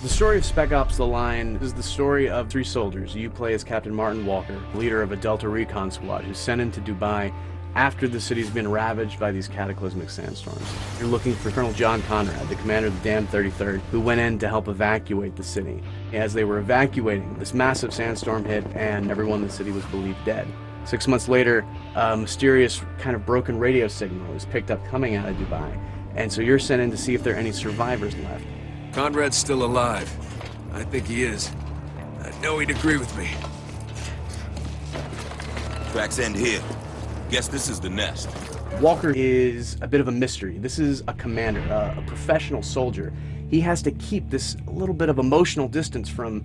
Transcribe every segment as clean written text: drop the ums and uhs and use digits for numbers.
The story of Spec Ops: The Line is the story of three soldiers. You play as Captain Martin Walker, leader of a Delta Recon Squad who's sent into Dubai after the city's been ravaged by these cataclysmic sandstorms. You're looking for Colonel John Conrad, the commander of the damned 33rd, who went in to help evacuate the city. As they were evacuating, this massive sandstorm hit and everyone in the city was believed dead. 6 months later, a mysterious kind of broken radio signal is picked up coming out of Dubai, and so you're sent in to see if there are any survivors left. Conrad's still alive. I think he is. I know he'd agree with me. Tracks end here. Guess this is the nest. Walker is a bit of a mystery. This is a commander, a professional soldier. He has to keep this little bit of emotional distance from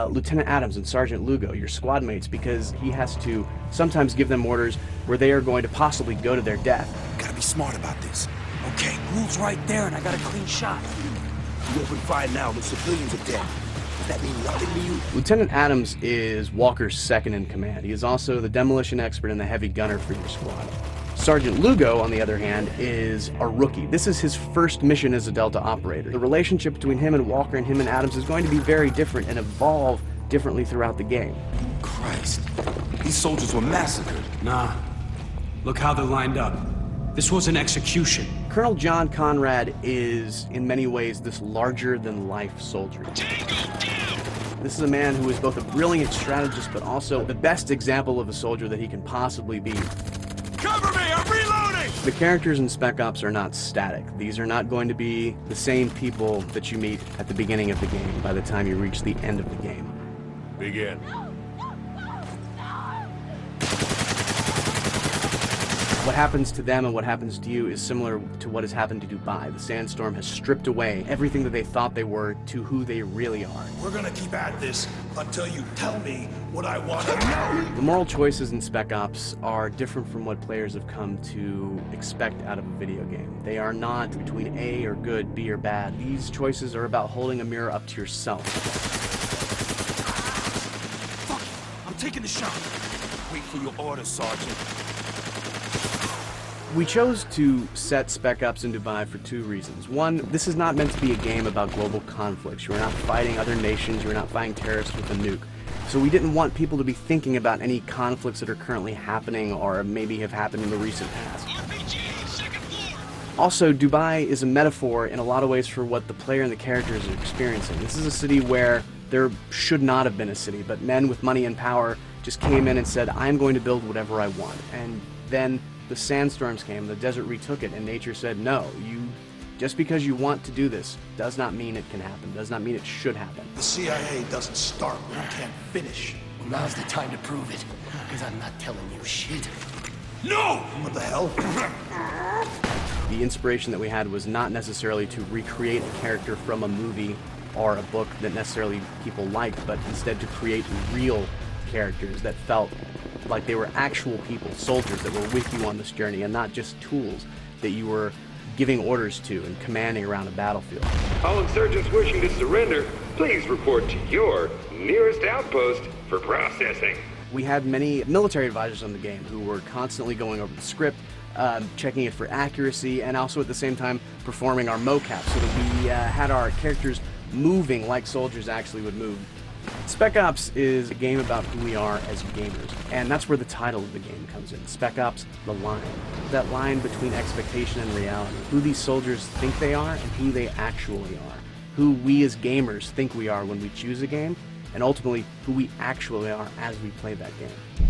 Lieutenant Adams and Sergeant Lugo, your squad mates, because he has to sometimes give them orders where they are going to possibly go to their death. Gotta be smart about this. Okay, Gould's right there and I got a clean shot. You open fire now, the civilians are dead. Does that mean nothing to you? Lieutenant Adams is Walker's second in command. He is also the demolition expert and the heavy gunner for your squad. Sergeant Lugo, on the other hand, is a rookie. This is his first mission as a Delta operator. The relationship between him and Walker and him and Adams is going to be very different and evolve differently throughout the game. Christ, these soldiers were massacred. Nah, look how they're lined up. This was an execution. Colonel John Conrad is, in many ways, this larger-than-life soldier. This is a man who is both a brilliant strategist, but also the best example of a soldier that he can possibly be. Cover me! I'm reloading! The characters in Spec Ops are not static. These are not going to be the same people that you meet at the beginning of the game by the time you reach the end of the game. Begin. What happens to them and what happens to you is similar to what has happened to Dubai. The sandstorm has stripped away everything that they thought they were to who they really are. We're gonna keep at this until you tell me what I want to know. The moral choices in Spec Ops are different from what players have come to expect out of a video game. They are not between A or good, B or bad. These choices are about holding a mirror up to yourself. Fuck, I'm taking the shot. Wait for your orders, Sergeant. We chose to set Spec Ops in Dubai for two reasons. One, this is not meant to be a game about global conflicts. You're not fighting other nations, you're not fighting terrorists with a nuke. So we didn't want people to be thinking about any conflicts that are currently happening or maybe have happened in the recent past. Also, Dubai is a metaphor in a lot of ways for what the player and the characters are experiencing. This is a city where there should not have been a city, but men with money and power just came in and said, I'm going to build whatever I want. And then the sandstorms came, the desert retook it, and nature said, no, just because you want to do this does not mean it can happen, does not mean it should happen. The CIA doesn't start when you can't finish. Well, now's the time to prove it, because I'm not telling you shit. No! What the hell? The inspiration that we had was not necessarily to recreate a character from a movie or a book that necessarily people liked, but instead to create real characters that felt like they were actual people, soldiers that were with you on this journey and not just tools that you were giving orders to and commanding around a battlefield. All insurgents wishing to surrender, please report to your nearest outpost for processing. We had many military advisors on the game who were constantly going over the script, checking it for accuracy, and also at the same time performing our mocap so that we had our characters moving like soldiers actually would move. Spec Ops is a game about who we are as gamers, and that's where the title of the game comes in. Spec Ops: The Line. That line between expectation and reality. Who these soldiers think they are and who they actually are. Who we as gamers think we are when we choose a game, and ultimately who we actually are as we play that game.